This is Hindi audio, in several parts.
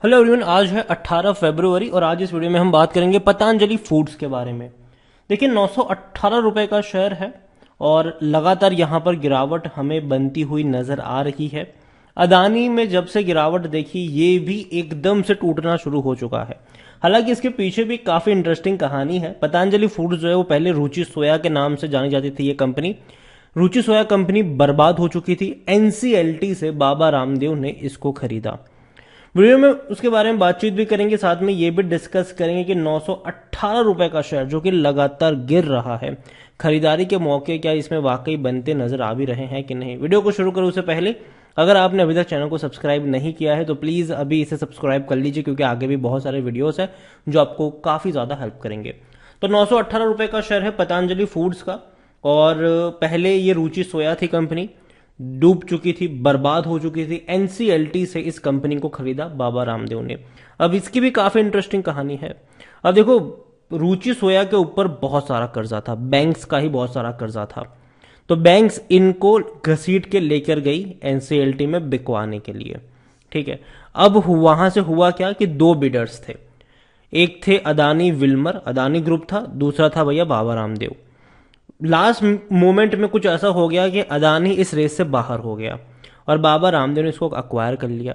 हेलो एवरीवन, आज है 18 फरवरी और आज इस वीडियो में हम बात करेंगे पतंजलि फूड्स के बारे में। देखिए 918 रुपए का शेयर है और लगातार यहां पर गिरावट हमें बनती हुई नजर आ रही है। अदानी में जब से गिरावट देखी ये भी एकदम से टूटना शुरू हो चुका है। हालांकि इसके पीछे भी काफी इंटरेस्टिंग कहानी है। पतंजलि फूड्स जो है वो पहले रुचि सोया के नाम से जानी जाती थी। ये कंपनी रुचि सोया कंपनी बर्बाद हो चुकी थी। एनसीएलटी से बाबा रामदेव ने इसको खरीदा। वीडियो में उसके बारे में बातचीत भी करेंगे, साथ में ये भी डिस्कस करेंगे कि 918 रुपए का शेयर जो कि लगातार गिर रहा है, खरीदारी के मौके क्या इसमें वाकई बनते नजर आ भी रहे हैं कि नहीं। वीडियो को शुरू करूं उससे पहले अगर आपने अभी तक चैनल को सब्सक्राइब नहीं किया है तो प्लीज अभी इसे सब्सक्राइब कर लीजिए, क्योंकि आगे भी बहुत सारे वीडियोस है जो आपको काफी ज्यादा हेल्प करेंगे। तो 918 रुपए का शेयर है पतंजलि फूड्स का। और पहले ये रुचि सोया थी कंपनी, डूब चुकी थी, बर्बाद हो चुकी थी। एनसीएलटी से इस कंपनी को खरीदा बाबा रामदेव ने। अब इसकी भी काफी इंटरेस्टिंग कहानी है। अब देखो, रुचि सोया के ऊपर बहुत सारा कर्जा था, बैंक्स का ही बहुत सारा कर्जा था। तो बैंक्स इनको घसीट के लेकर गई एनसीएलटी में बिकवाने के लिए। ठीक है, अब वहां से हुआ क्या कि दो बिडर्स थे। एक थे अदानी विल्मर, अदानी ग्रुप था, दूसरा था भैया बाबा रामदेव। लास्ट मोमेंट में कुछ ऐसा हो गया कि अदानी इस रेस से बाहर हो गया और बाबा रामदेव ने इसको अक्वायर कर लिया।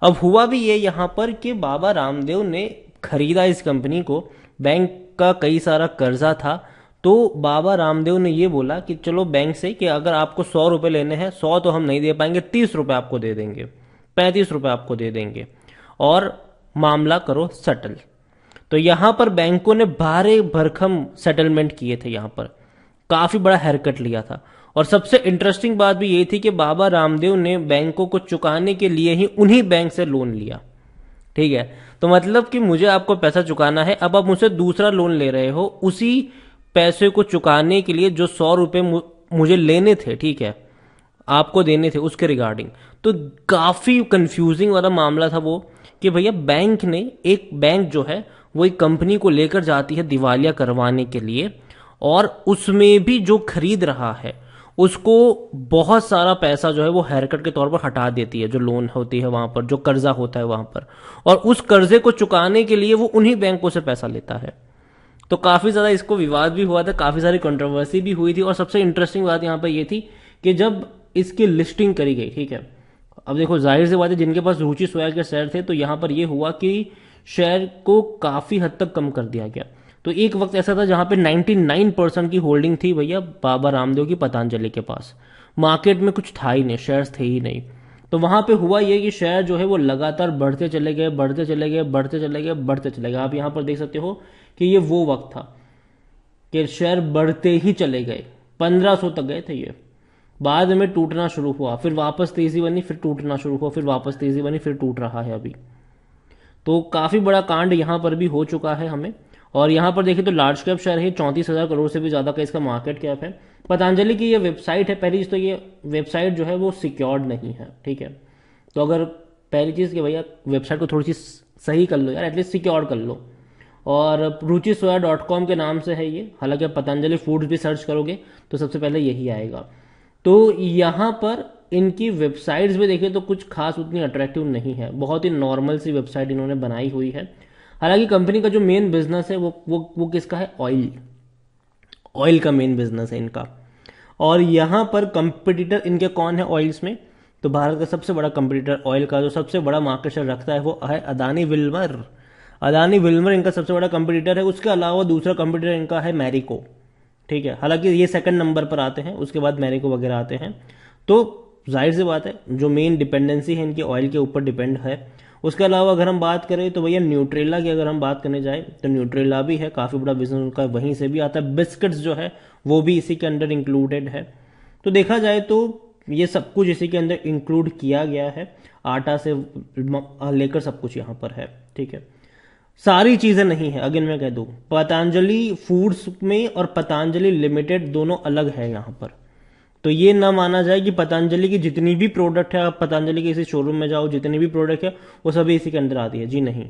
अब हुआ भी ये यहां पर कि बाबा रामदेव ने खरीदा इस कंपनी को, बैंक का कई सारा कर्जा था। तो बाबा रामदेव ने ये बोला कि चलो बैंक से कि अगर आपको 100 रुपए लेने हैं, 100 तो हम नहीं दे पाएंगे, 30 रुपए आपको दे देंगे, 35 रुपए आपको दे देंगे और मामला करो सेटल। तो यहां पर बैंकों ने भारे भरखम सेटलमेंट किए थे, यहां पर काफी बड़ा हेयरकट लिया था। और सबसे इंटरेस्टिंग बात भी ये थी कि बाबा रामदेव ने बैंकों को चुकाने के लिए ही उन्हीं बैंक से लोन लिया। ठीक है, तो मतलब कि मुझे आपको पैसा चुकाना है, अब आप मुझसे दूसरा लोन ले रहे हो उसी पैसे को चुकाने के लिए जो 100 रुपए मुझे लेने थे, ठीक है, आपको देने थे उसके रिगार्डिंग। तो काफी कंफ्यूजिंग वाला मामला था वो कि भैया बैंक ने, एक बैंक जो है वो एक कंपनी को लेकर जाती है दिवालिया करवाने के लिए, और उसमें भी जो खरीद रहा है उसको बहुत सारा पैसा जो है वो हेयरकट के तौर पर हटा देती है, जो लोन होती है वहां पर, जो कर्जा होता है वहां पर, और उस कर्जे को चुकाने के लिए वो उन्हीं बैंकों से पैसा लेता है। तो काफी ज्यादा इसको विवाद भी हुआ था, काफी सारी कंट्रोवर्सी भी हुई थी। और सबसे इंटरेस्टिंग बात यहां पर यह थी कि जब इसकी लिस्टिंग करी गई, ठीक है, अब देखो जाहिर सी बात है जिनके पास रुचि सोया के शेयर थे तो यहां पर यह हुआ कि शेयर को काफी हद तक कम कर दिया गया। तो एक वक्त ऐसा था जहां पे 99% की होल्डिंग थी भैया बाबा रामदेव की पतंजलि के पास। मार्केट में कुछ था ही नहीं, शेयर्स थे ही नहीं। तो वहां पे हुआ ये कि शेयर जो है वो लगातार बढ़ते चले गए, बढ़ते चले गए, बढ़ते चले गए, बढ़ते चले गए। आप यहां पर देख सकते हो कि ये वो वक्त था कि शेयर बढ़ते ही चले गए, 1500 तक गए थे ये। बाद में टूटना शुरू हुआ, फिर वापस तेजी बनी, फिर टूटना शुरू हुआ, फिर वापस तेजी बनी, फिर टूट रहा है अभी। तो काफी बड़ा कांड यहां पर भी हो चुका है हमें। और यहां पर देखिए तो लार्ज कैप शेयर है, 34,000 करोड़ से भी ज्यादा का इसका मार्केट कैप है। पतंजलि की ये वेबसाइट है, पहली चीज तो ये वेबसाइट जो है वो सिक्योर्ड नहीं है, ठीक है। तो अगर पहली चीज कि भैया वेबसाइट को थोड़ी सी सही कर लो यार, एटलीस्ट सिक्योर कर लो। और ruchisoya.com के नाम से है ये। हालांकि आप पतंजलि फूड्स भी सर्च करोगे तो सबसे पहले यही आएगा। तो यहां पर इनकी वेबसाइट्स भी देखें तो कुछ खास उतनी अट्रैक्टिव नहीं है, बहुत ही नॉर्मल सी वेबसाइट इन्होंने बनाई हुई है। हालांकि कंपनी का जो मेन बिजनेस है वो किसका है? ऑयल। ऑयल का मेन बिजनेस है इनका। और यहां पर कंपटीटर इनके कौन है ऑयल्स में? तो भारत का सबसे बड़ा कंपटीटर ऑयल का जो सबसे बड़ा मार्केट शेयर रखता है वो है अदानी विल्मर। अदानी विल्मर इनका सबसे बड़ा कंपटीटर है। उसके अलावा दूसरा कंपटीटर इनका है मैरिको। ठीक है, हालांकि ये सेकंड नंबर पर आते हैं, उसके बाद मैरिको वगैरह आते हैं। तो जाहिर सी बात है जो मेन डिपेंडेंसी है इनकी ऑयल के ऊपर डिपेंड है। उसके अलावा अगर हम बात करें तो भैया न्यूट्रेला की अगर हम बात करने जाए तो न्यूट्रेला भी है, काफी बड़ा बिजनेस उनका वहीं से भी आता है। बिस्किट्स जो है वो भी इसी के अंदर इंक्लूडेड है। तो देखा जाए तो ये सब कुछ इसी के अंदर इंक्लूड किया गया है, आटा से लेकर सब कुछ यहाँ पर है। ठीक है, सारी चीजें नहीं है। अगेन मैं कह दूं, पतंजलि फूड्स में और पतंजलि लिमिटेड दोनों अलग है यहां पर। तो ये ना माना जाए कि पतंजलि की जितनी भी प्रोडक्ट है, आप पतंजलि के इसी शोरूम में जाओ, जितनी भी प्रोडक्ट है वो सभी इसी के अंदर आती है। जी नहीं,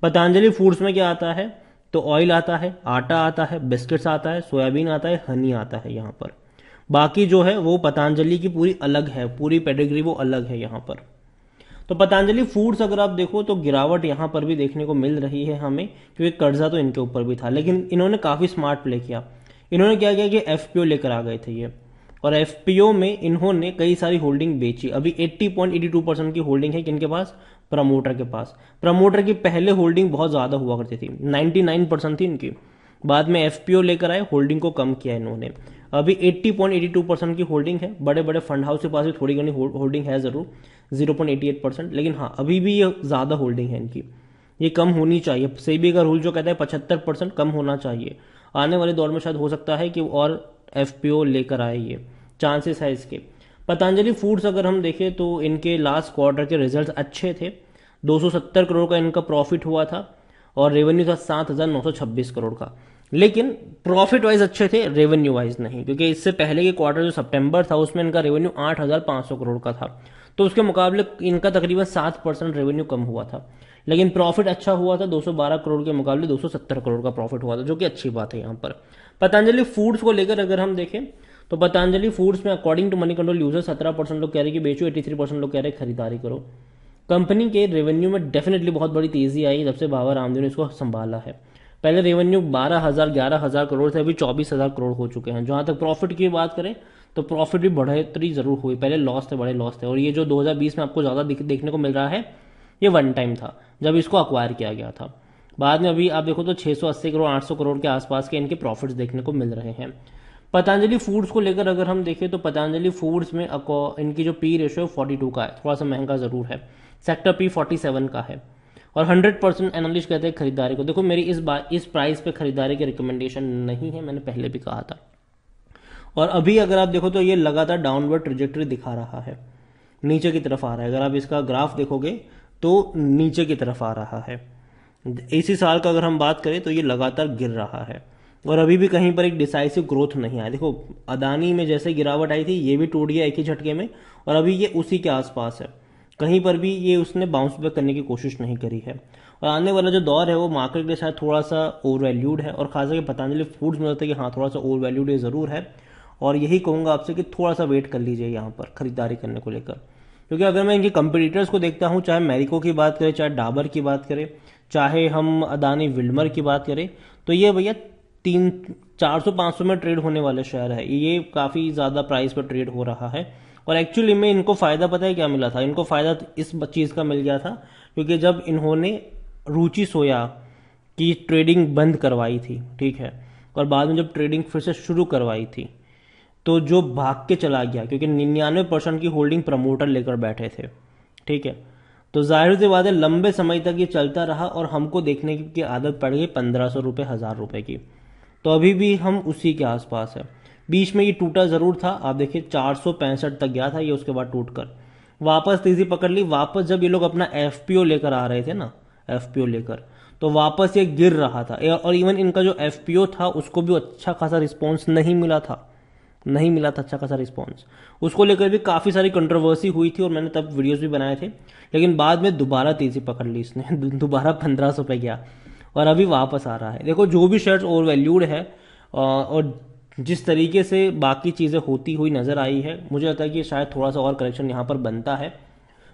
पतंजलि फूड्स में क्या आता है? तो ऑयल आता है, आटा आता है, बिस्किट्स आता है, सोयाबीन आता है, हनी आता है यहां पर। बाकी जो है वो पतंजलि की पूरी अलग है, पूरी पेडिग्री वो अलग है यहां पर। तो पतंजलि फूड्स अगर आप देखो तो गिरावट यहाँ पर भी देखने को मिल रही है हमें, क्योंकि कर्जा तो इनके ऊपर भी था, लेकिन इन्होंने काफ़ी स्मार्ट प्ले किया। इन्होंने क्या किया कि एफपीओ लेकर आ गए थे ये, और एफपीओ में इन्होंने कई सारी होल्डिंग बेची। अभी 80.82% की होल्डिंग है किनके पास? प्रमोटर के पास। प्रमोटर की पहले होल्डिंग बहुत ज़्यादा हुआ करती थी, 99% थी इनकी। बाद में एफपीओ लेकर आए, होल्डिंग को कम किया इन्होंने। अभी 80.82% की होल्डिंग है। बड़े बड़े फंड हाउस के पास भी थोड़ी घनी होल्डिंग है ज़रूर, 0.88%, लेकिन हाँ अभी भी ये ज़्यादा होल्डिंग है इनकी, ये कम होनी चाहिए। सेबी का रूल जो कहता है 75% कम होना चाहिए। आने वाले दौर में शायद हो सकता है कि और एफपीओ लेकर आए, ये चांसेस है इसके। पतंजलि फूड्स अगर हम देखें तो इनके लास्ट क्वार्टर के रिजल्ट्स अच्छे थे। 270 करोड़ का इनका प्रॉफिट हुआ था और रेवेन्यू था 7,926 करोड़ का। लेकिन प्रॉफिट वाइज अच्छे थे, रेवेन्यू वाइज नहीं, क्योंकि इससे पहले के क्वार्टर जो सितंबर था उसमें इनका रेवेन्यू 8,500 करोड़ का था, तो उसके मुकाबले इनका तकरीबन 7% रेवेन्यू कम हुआ था। लेकिन प्रॉफिट अच्छा हुआ था, 212 करोड़ के मुकाबले 270 करोड़ का प्रॉफिट हुआ था, जो कि अच्छी बात है यहाँ पर। पतंजलि फूड्स को लेकर अगर हम देखें तो पतंजलि फूड्स में according to money control user 17% लोग कह रहे हैं कि बेचो, 83% लोग कह रहे हैं खरीदारी करो। कंपनी के रेवेन्यू में डेफिनेटली बहुत बड़ी तेजी आई जब से बाबा रामदेव ने इसको संभाला है। पहले रेवेन्यू 11,000 करोड़ थे, अभी 24,000 करोड़ हो चुके हैं। जहां तक प्रॉफिट की बात करें तो प्रॉफिट भी बढ़ोतरी जरूर हुई, पहले लॉस थे, बड़े लॉस थे। और ये जो 2020 में आपको ज्यादा देखने को मिल रहा है, ये वन टाइम था जब इसको अक्वायर किया गया था। बाद में अभी आप देखो तो 680 करोड़ 800 करोड़ के आसपास के इनके प्रॉफिट्स देखने को मिल रहे हैं। पतंजलि फूड्स को लेकर अगर हम देखें तो पतंजलि फूड्स में इनकी जो पी रेशियो 42 का है, थोड़ा सा महंगा जरूर है। सेक्टर पी 47 का है और 100% एनालिस्ट कहते हैं खरीदारी को। देखो मेरी इस प्राइस पे खरीदारी की रिकमेंडेशन नहीं है, मैंने पहले भी कहा था। और अभी अगर आप देखो तो ये लगातार डाउनवर्ड ट्रेजेक्टरी दिखा रहा है, नीचे की तरफ आ रहा है। अगर आप इसका ग्राफ देखोगे तो नीचे की तरफ आ रहा है। इसी साल का अगर हम बात करें तो ये लगातार गिर रहा है और अभी भी कहीं पर एक डिसाइसिव ग्रोथ नहीं आया। देखो अदानी में जैसे गिरावट आई थी, ये भी टूट गया एक ही झटके में, और अभी ये उसी के आसपास है। कहीं पर भी ये उसने बाउंस बैक करने की कोशिश नहीं करी है। और आने वाला जो दौर है वो मार्केट के साथ थोड़ा सा ओवर वैल्यूड है, और खासकर पतंजलि फूड्स में लगता है कि हाँ थोड़ा सा ओवर वैल्यूड ये जरूर है। और यही कहूंगा आपसे कि थोड़ा सा वेट कर लीजिए यहाँ पर खरीदारी करने को लेकर, क्योंकि अगर मैं इनके कंपटीटर्स को देखता हूँ, चाहे मैरिको की बात करें, चाहे डाबर की बात करें, चाहे हम अदानी विल्मर की बात करें, तो ये भैया 400-500 में ट्रेड होने वाले शेयर है। ये काफ़ी ज़्यादा प्राइस पर ट्रेड हो रहा है। और एक्चुअली में इनको फ़ायदा पता है क्या मिला था? इनको फ़ायदा इस चीज़ का मिल गया था क्योंकि जब इन्होंने रुचि सोया की ट्रेडिंग बंद करवाई थी, ठीक है, और बाद में जब ट्रेडिंग फिर से शुरू करवाई थी तो जो भाग के चला गया, क्योंकि 99% की होल्डिंग प्रमोटर लेकर बैठे थे, ठीक है, तो जाहिर सी बात है लंबे समय तक ये चलता रहा और हमको देखने की आदत पड़ गई 1,500 रुपये 1,000 रुपये की। तो अभी भी हम उसी के आसपास है। बीच में ये टूटा जरूर था, आप देखिए 465 तक गया था ये, उसके बाद टूटकर वापस तेजी पकड़ ली। वापस जब ये लोग अपना एफपीओ लेकर आ रहे थे ना, एफपीओ लेकर, तो वापस ये गिर रहा था। और इवन इनका जो एफपीओ था उसको भी अच्छा खासा रिस्पॉन्स नहीं मिला था अच्छा खासा रिस्पॉन्स। उसको लेकर भी काफ़ी सारी कंट्रोवर्सी हुई थी और मैंने तब वीडियोस भी बनाए थे। लेकिन बाद में दोबारा तेजी पकड़ ली इसने, दोबारा 1,500 पे गया और अभी वापस आ रहा है। देखो जो भी शेयर्स ओवर वैल्यूड है और जिस तरीके से बाकी चीज़ें होती हुई नज़र आई है, मुझे लगता है कि शायद थोड़ा सा और करेक्शन यहाँ पर बनता है।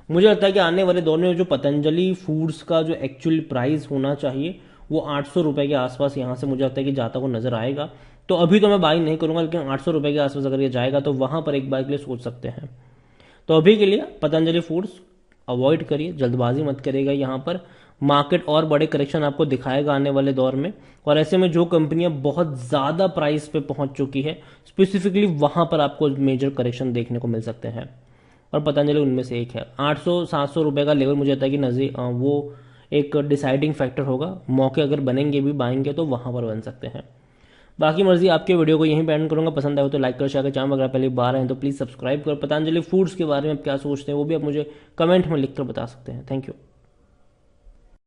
मुझे लगता है कि आने वाले दौर में जो पतंजलि फूड्स का जो एक्चुअल प्राइस होना चाहिए वो 800 रुपये के आसपास यहाँ से मुझे लगता है कि जाता हुआ नजर आएगा। तो अभी तो मैं बाई नहीं करूंगा, लेकिन 800 रुपये के आसपास अगर ये जाएगा तो वहां पर एक बार के लिए सोच सकते हैं। तो अभी के लिए पतंजलि फूड्स अवॉइड करिए, जल्दबाजी मत करिएगा। यहाँ पर मार्केट और बड़े करेक्शन आपको दिखाएगा आने वाले दौर में, और ऐसे में जो कंपनियां बहुत ज़्यादा प्राइस पे पहुंच चुकी है स्पेसिफिकली वहां पर आपको मेजर करेक्शन देखने को मिल सकते हैं, और पतंजलि उनमें से एक है। 800-700 रुपये का लेवल मुझे लगता है कि वो एक डिसाइडिंग फैक्टर होगा। मौके अगर बनेंगे भी बाएंगे तो वहां पर बन सकते हैं। बाकी मर्जी आपके। वीडियो को यहीं पे एंड करूंगा। पसंद आए हो तो लाइक कर, शेयर कर, चैनल अगर आप पहली बार हैं तो प्लीज़ सब्सक्राइब कर। पतंजलि फूड्स के बारे में आप क्या सोचते हैं वो भी आप मुझे कमेंट में लिखकर बता सकते हैं। Thank you.